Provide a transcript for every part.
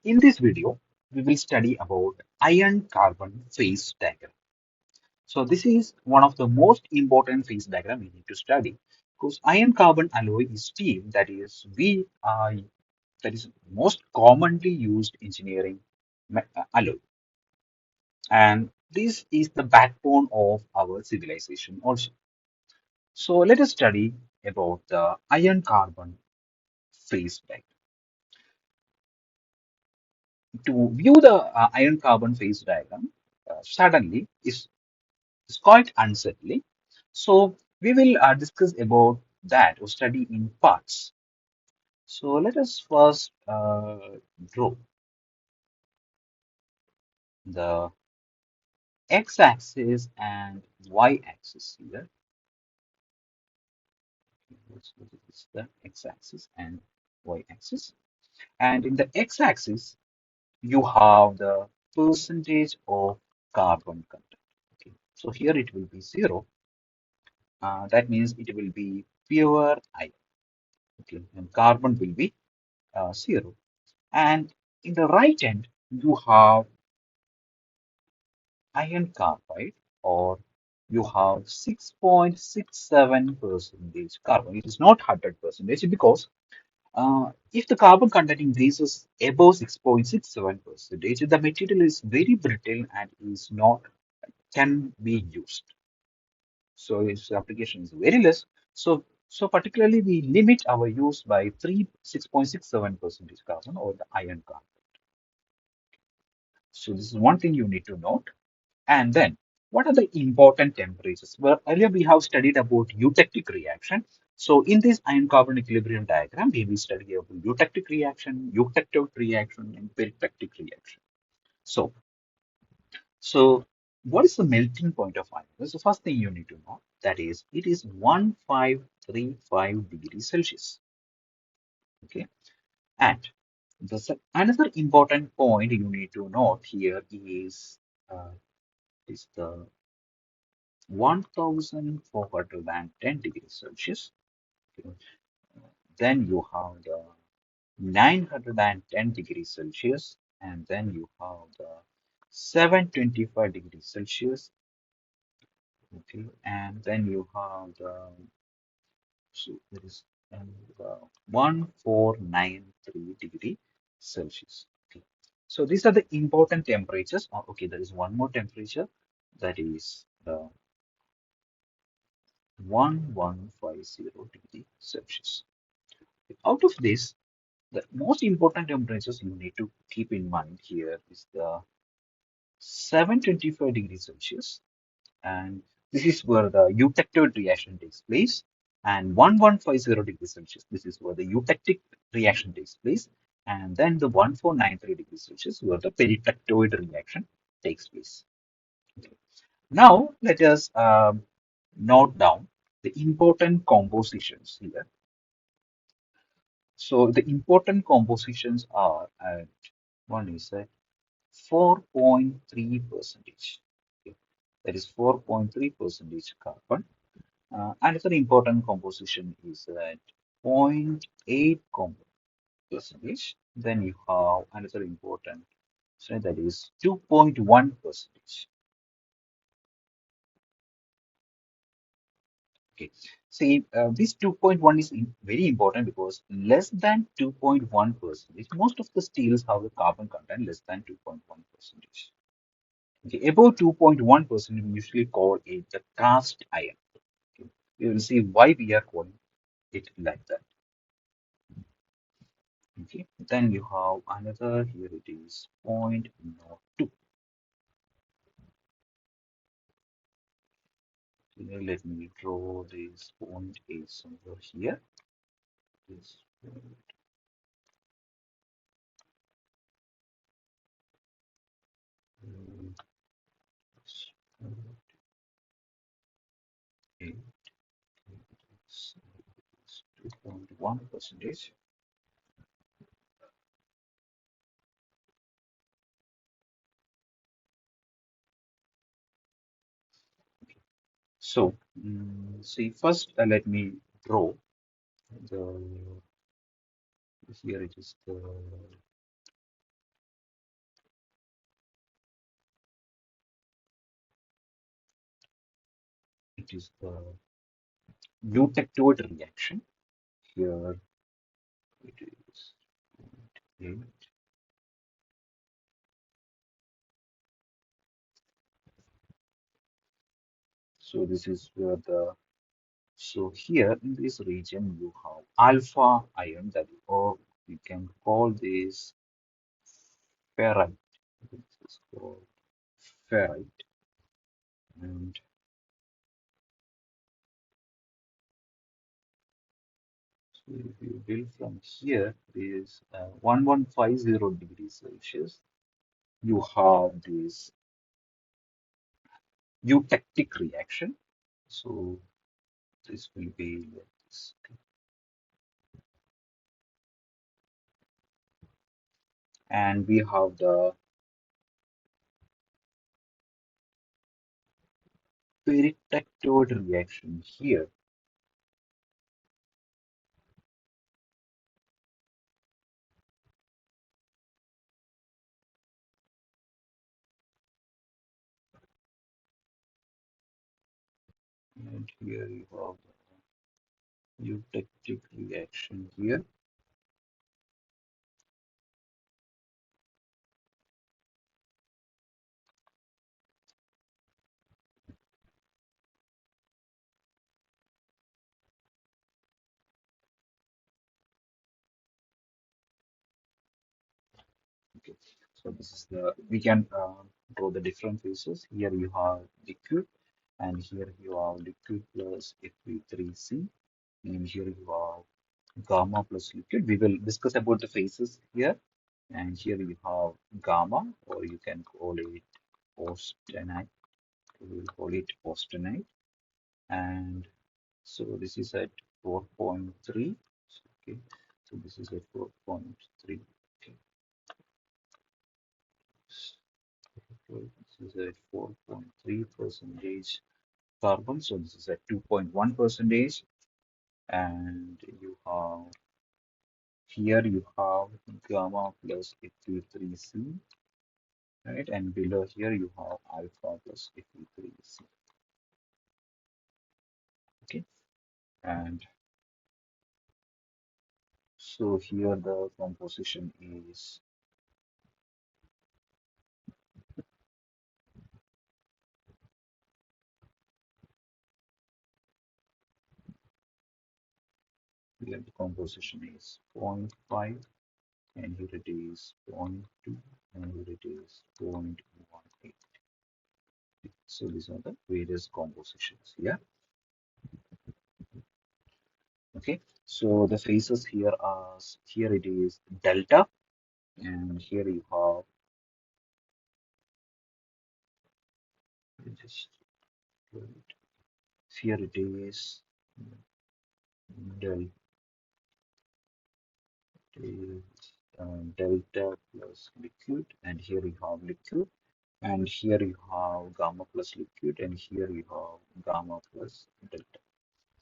In this video, we will study about iron-carbon phase diagram. So this is one of the most important phase diagram we need to study because iron-carbon alloy is steel that is most commonly used engineering alloy, and this is the backbone of our civilization also. So let us study about the iron-carbon phase diagram. To view the iron carbon phase diagram suddenly is quite unsettling. So we will discuss about that or study in parts. So let us first draw the x-axis and y-axis here. This is the x-axis and y-axis. And in the x-axis, you have the percentage of carbon content. Okay. So here it will be 0. That means it will be pure iron. Okay, and carbon will be 0. And in the right end, you have iron carbide, or you have 6.67 percentage carbon. It is not 100 percentage because if the carbon content increases above 6.67 percentage, the material is very brittle and is not can be used. So its application is very less. So particularly we limit our use by 6.67 percentage carbon or the iron carbon. So this is one thing you need to note. And then what are the important temperatures? Well, earlier we have studied about eutectic reaction. So in this iron carbon equilibrium diagram, we will study about eutectic reaction, and peritectic reaction. So So, what is the melting point of iron? That's the first thing you need to know. That is, it is 1535 degrees Celsius. Okay, and another important point you need to note here uh, is the 1410 degrees Celsius. Okay. Then you have the 910 degrees Celsius, and then you have the 725 degrees Celsius. Okay, and then you have the so there is uh, 1493 Celsius. Okay, so these are the important temperatures. Okay, there is one more temperature that is 1150 Celsius. Out of this, the most important temperatures you need to keep in mind here is the 725 degrees Celsius, and this is where the eutectoid reaction takes place. And 1150 degrees Celsius, this is where the eutectic reaction takes place. And then the 1493 degrees Celsius, where the peritectoid reaction takes place. Okay. Now, let us note down the important compositions here. So, the important compositions are one is 4.3 percentage. Okay. That is 4.3 percentage carbon. Another important composition is at 0.8 percentage. Then you have another important, so that is 2.1 percentage. Okay. See, this 2.1 is very important because less than 2.1 percentage, most of the steels have a carbon content less than 2.1 percentage. Okay. Above 2.1 percent, we usually call it the cast iron. Okay. You will see why we are calling it like that. Okay, then you have another here it is 0.02. Okay, let me draw this point A somewhere here. This point is 2.1 percentage. So, see, first let me draw the here it is the it is the eutectoid reaction. Here it is 8. So this is where the so here in this region you have alpha ion that or we can call this ferrite. This is called ferrite. And so if you build from here is 1150 degrees Celsius, you have this eutectic reaction. So this will be like this. And we have the peritectoid reaction here. And here you have the eutectic reaction here. Okay, so this is the we can draw the different phases. Here you have liquid, and here you have liquid plus Fe3C, and here you have gamma plus liquid. We will discuss about the phases here, and here you have gamma, or you can call it austenite. We will call it austenite, and so this is at 4.3. Okay, so this is at 4.3. Okay. So this is at 4.3 percentage carbon. So this is at 2.1 percentage. And you have here you have gamma plus Fe3C, right? And below here you have alpha plus Fe3C. Okay. And so here the composition is here the composition is zero point 0.5, and here it is zero point 0.2, and here it is 0.18. So these are the various compositions here. Okay, so the phases here are here it is delta, and here you have just here it is delta, delta plus liquid, and here you have liquid, and here you have gamma plus liquid, and here you have gamma plus delta.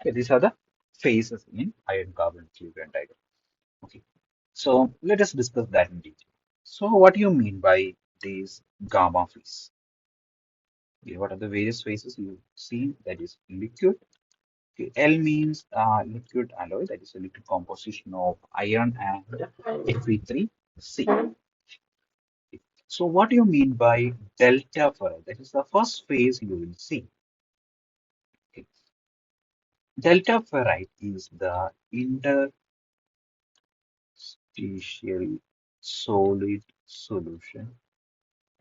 Okay, these are the phases in iron carbon equilibrium diagram. Okay, so let us discuss that in detail. So what do you mean by these gamma phase? Okay, what are the various phases you see? That is liquid. Okay, L means liquid alloy, that is a liquid composition of iron and Fe3C. So what do you mean by delta ferrite? That is the first phase you will see. Okay. Delta ferrite is the interstitial solid solution,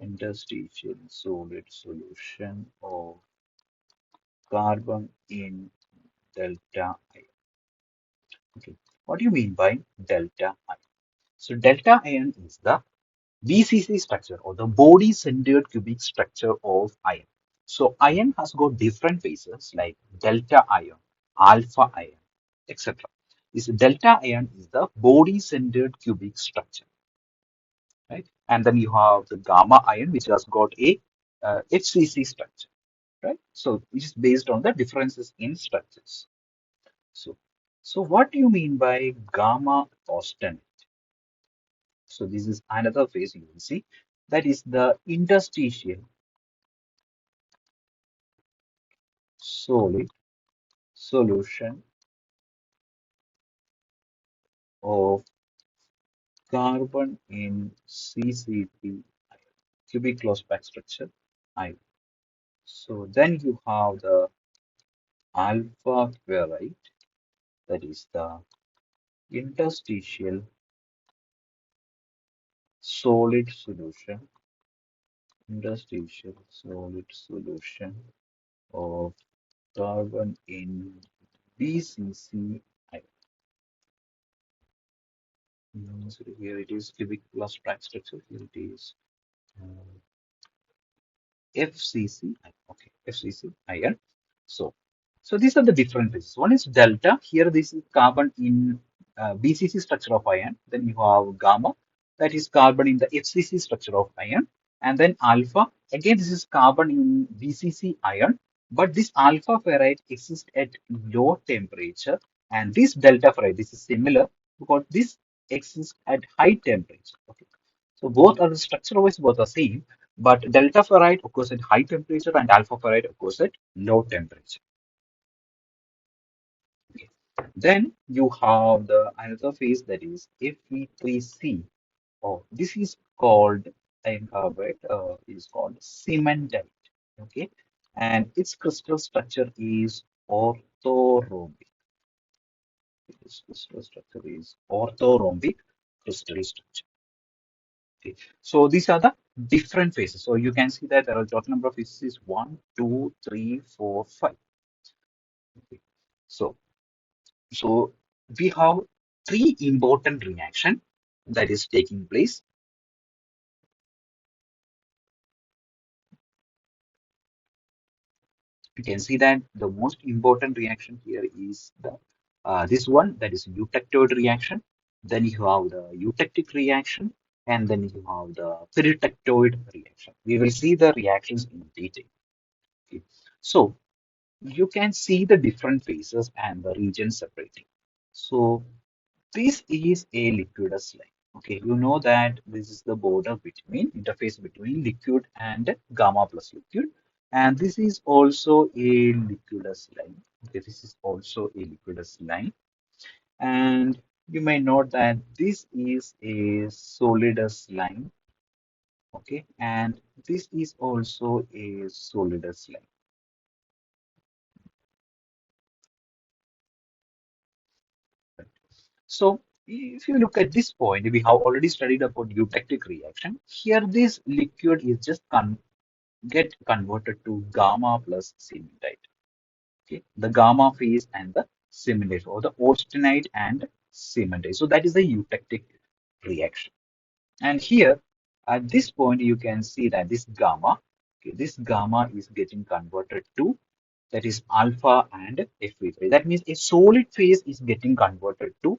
interstitial solid solution of carbon in delta ion. Okay. What do you mean by delta ion? So delta ion is the BCC structure or the body centered cubic structure of iron. So iron has got different phases like delta ion, alpha ion, etc. This delta ion is the body centered cubic structure, right? And then you have the gamma ion, which has got a HCC structure, right? So which is based on the differences in structures. So, so what do you mean by gamma austenite? So this is another phase you will see. That is the interstitial solid solution of carbon in CCP, cubic closed pack structure I. So then you have the alpha ferrite, that is the interstitial solid solution, interstitial solid solution of carbon in BCC. So here it is cubic plus pack structure. Here it is uh, FCC. Okay, FCC iron. So, so these are the different phases. One is delta. Here, this is carbon in BCC structure of iron. Then you have gamma, that is carbon in the FCC structure of iron. And then alpha. Again, this is carbon in BCC iron. But this alpha ferrite exists at low temperature, and this delta ferrite, this is similar because this exists at high temperature. Okay, so both are structure-wise both are same, but delta ferrite occurs at high temperature and alpha ferrite occurs at low temperature. Okay. Then you have the another phase, that is Fe3C. Oh, this is called iron carbide, is called cementite. Okay, and its crystal structure is orthorhombic. Its crystal structure is orthorhombic crystal structure. Okay. So these are the different phases. So you can see that there are total number of phases is 1, 2, 3, 4, 5. Okay. So, so we have three important reaction that is taking place. You can see that the most important reaction here is the this one, that is eutectoid reaction. Then you have the eutectic reaction, and then you have the peritectoid reaction. We will see the reactions in detail. Okay. So you can see the different phases and the regions separating. So this is a liquidus line. Okay, you know that this is the border between interface between liquid and gamma plus liquid, and this is also a liquidus line. Okay, this is also a liquidus line, and you may note that this is a solidus line. Okay, and this is also a solidus line. So if you look at this point, we have already studied about eutectic reaction. Here, this liquid is just get converted to gamma plus cementite. Okay, the gamma phase and the cementite, or the austenite and cementite. So that is the eutectic reaction. And here, at this point, you can see that this gamma is getting converted to, that is alpha and Fe3. That means a solid phase is getting converted to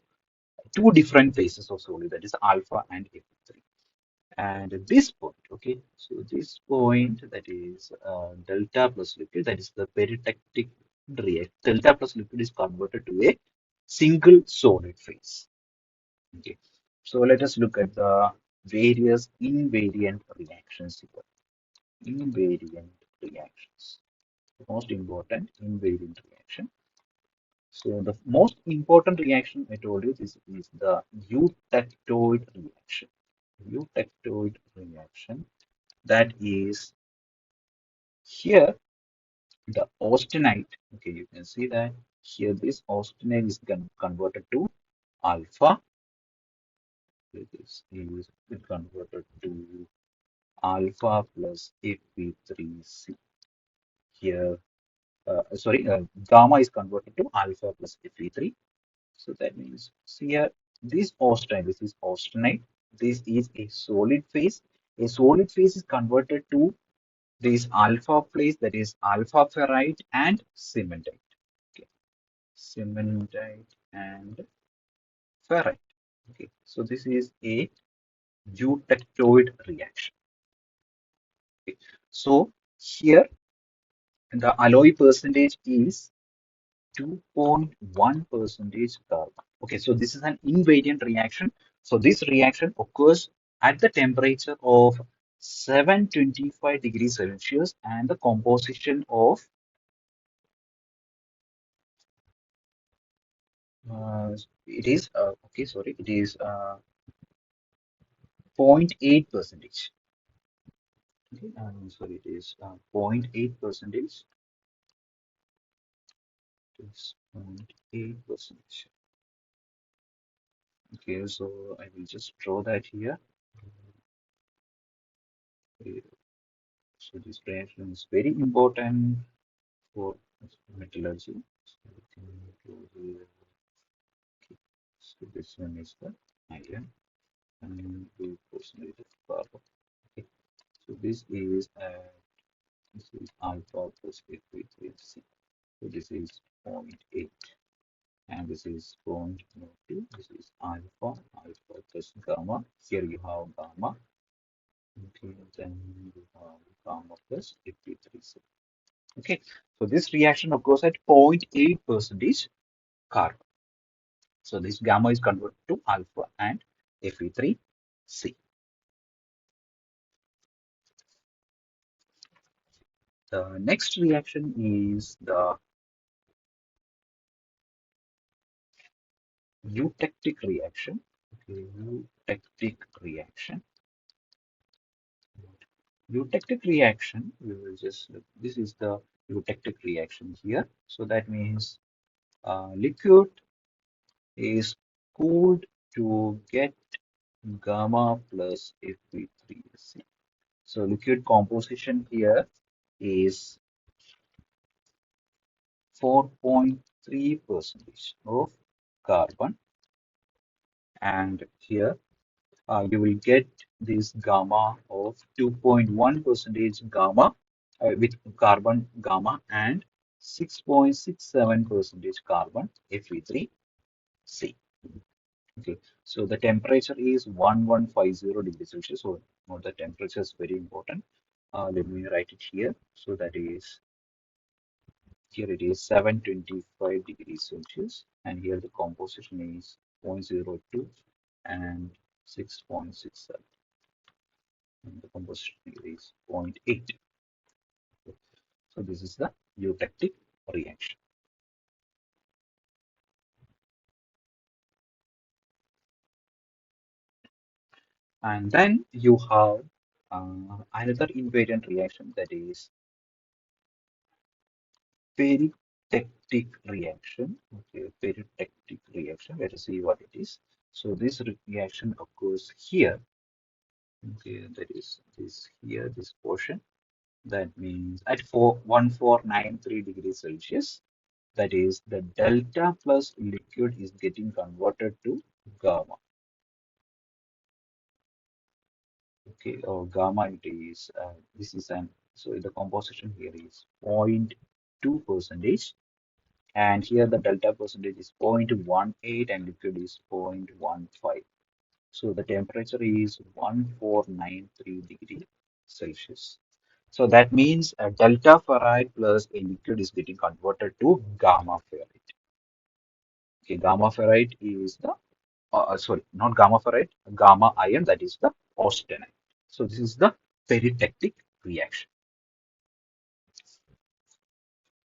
two different phases of solid, that is alpha and Fe3. And at this point, okay, so this point, that is delta plus liquid, that is the peritectic react. Delta plus liquid is converted to a single solid phase. Okay, so let us look at the various invariant reactions here. Invariant reactions. The most important invariant reaction. So the most important reaction I told you, this is the eutectoid reaction. Eutectoid reaction, that is here the austenite. Okay, you can see that here this austenite is converted to alpha. This is converted to alpha plus Fe3C. Here, gamma is converted to alpha plus Fe3. So that means, see here, this is austenite. This is a solid phase. A solid phase is converted to this alpha phase, that is alpha ferrite and cementite. Okay, cementite and ferrite. Okay, so this is a eutectoid reaction. Okay. So here the alloy percentage is 2.1 percentage carbon. Okay, so this is an invariant reaction. So this reaction occurs at the temperature of 725 degrees Celsius, and the composition of It is okay. Sorry, it is 0.8 percentage. Okay, sorry, it is 0.8 percentage. It is 0.8 percentage. Okay, so I will just draw that here. Okay, so this reaction is very important for metallurgy. So we can go here. Okay, so this one is the iron and 2% of carbon. Okay, so this is alpha plus Fe3C. So this is zero point 0.8 and this is zero point 0.02. This is alpha plus gamma. Here you have gamma. Okay, then you have gamma plus Fe3C. Okay, so this reaction occurs at 0.8 percentage carbon. So this gamma is converted to alpha and Fe3C. The next reaction is the eutectic reaction. Okay, eutectic reaction. Eutectic reaction, we will just, this is the eutectic reaction here. So that means liquid is cooled to get gamma plus Fe3C. So liquid composition here is 4.3 percentage of carbon, and here you will get this gamma of 2.1 percentage gamma with carbon gamma and 6.67 percentage carbon Fe3C. Okay, so the temperature is 1150 degrees Celsius. So the temperature is very important. Let me write it here. So that is, here it is 725 degrees Celsius, and here the composition is zero point 0.02 and 6.67, and the composition is zero point 0.8. So this is the eutectic reaction. And then you have another invariant reaction, that is peritectic reaction. Okay, peritectic reaction. Let us see what it is. So this reaction occurs here. Okay, that is this here, this portion. That means at 1493 degrees Celsius, that is the delta plus liquid is getting converted to gamma. Okay, or gamma it is, this is an, so the composition here is 0.2 percentage, and here the delta percentage is 0.18 and liquid is 0.15. So the temperature is 1493 degree Celsius. So that means a delta ferrite plus a liquid is getting converted to gamma ferrite. Okay, gamma ferrite is the, sorry, not gamma ferrite, gamma iron, that is the austenite. So this is the peritectic reaction.